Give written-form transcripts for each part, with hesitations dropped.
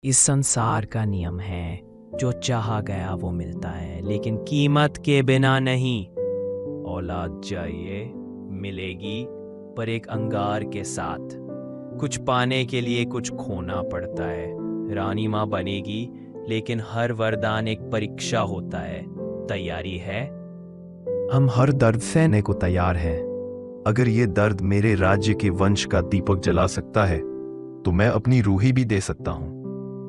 इस संसार का नियम है, जो चाहा गया वो मिलता है, लेकिन कीमत के बिना नहीं। औलाद चाहिए, मिलेगी, पर एक अंगार के साथ। कुछ पाने के लिए कुछ खोना पड़ता है। रानी माँ बनेगी, लेकिन हर वरदान एक परीक्षा होता है। तैयारी है? हम हर दर्द सहने को तैयार हैं। अगर ये दर्द मेरे राज्य के वंश का दीपक जला सकता है, तो मैं अपनी रूही भी दे सकता हूँ।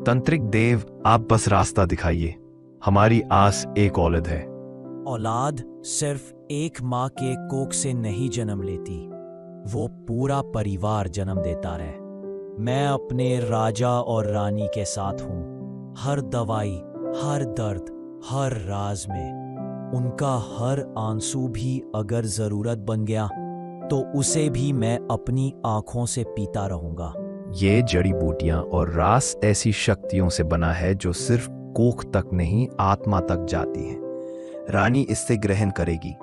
तंत्रिक देव, आप बस रास्ता दिखाइए। हमारी आस एक औलाद है। औलाद सिर्फ एक माँ के कोख से नहीं जन्म लेती, वो पूरा परिवार जन्म देता है। मैं अपने राजा और रानी के साथ हूँ। हर दवाई, हर दर्द, हर राज में उनका हर आंसू भी अगर जरूरत बन गया तो उसे भी मैं अपनी आंखों से पीता रहूंगा। ये जड़ी बूटियां और रास ऐसी शक्तियों से बना है जो सिर्फ कोख तक नहीं, आत्मा तक जाती हैं। रानी इससे ग्रहण करेगी,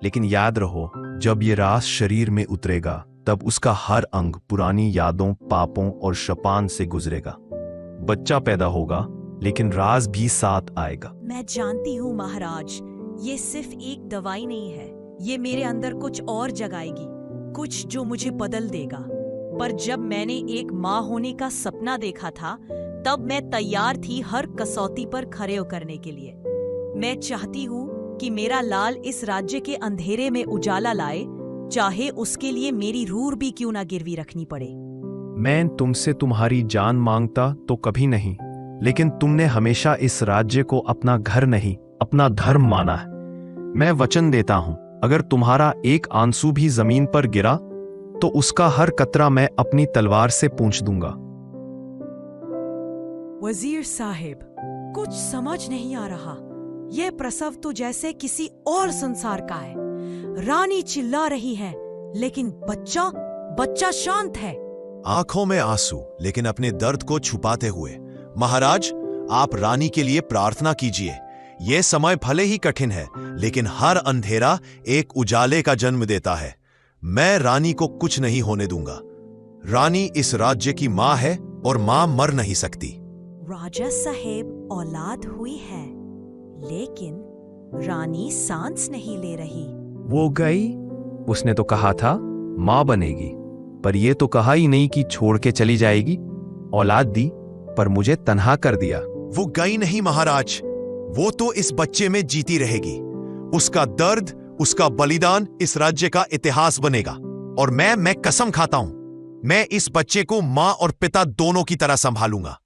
लेकिन याद रहो, जब ये रास शरीर में उतरेगा तब उसका हर अंग पुरानी यादों, पापों और शपान से गुजरेगा। बच्चा पैदा होगा, लेकिन राज भी साथ आएगा। मैं जानती हूँ महाराज, ये सिर्फ एक दवाई नहीं है। ये मेरे अंदर कुछ और जगाएगी, कुछ जो मुझे बदल देगा। पर जब मैंने एक माँ होने का सपना देखा था, तब मैं तैयार थी हर कसौटी पर खरे उतरने के लिए। मैं चाहती हूँ कि मेरा लाल इस राज्य के अंधेरे में उजाला लाए, चाहे उसके लिए मेरी रूह भी क्यों ना गिरवी रखनी पड़े। मैं तुमसे तुम्हारी जान मांगता तो कभी नहीं, लेकिन तुमने हमेशा इस राज्य को अपना घर नहीं, अपना धर्म माना है। मैं वचन देता हूं, अगर तुम्हारा एक आंसू भी जमीन पर गिरा तो उसका हर कतरा मैं अपनी तलवार से पूंछ दूंगा। वजीर साहिब, कुछ समझ नहीं आ रहा। यह प्रसव तो जैसे किसी और संसार का है। रानी चिल्ला रही है, लेकिन बच्चा शांत है। आंखों में आंसू, लेकिन अपने दर्द को छुपाते हुए। महाराज, आप रानी के लिए प्रार्थना कीजिए। यह समय भले ही कठिन है, लेकिन हर अंधेरा एक उजाले का जन्म देता है। मैं रानी को कुछ नहीं होने दूंगा। रानी इस राज्य की माँ है और माँ मर नहीं सकती। राजा साहेब, औलाद हुई है, लेकिन रानी सांस नहीं ले रही। वो गई। उसने तो कहा था माँ बनेगी, पर ये तो कहा ही नहीं कि छोड़ के चली जाएगी। औलाद दी, पर मुझे तन्हा कर दिया। वो गई नहीं महाराज, वो तो इस बच्चे में जीती रहेगी। उसका दर्द, उसका बलिदान इस राज्य का इतिहास बनेगा। और मैं कसम खाता हूं, मैं इस बच्चे को माँ और पिता दोनों की तरह संभालूंगा।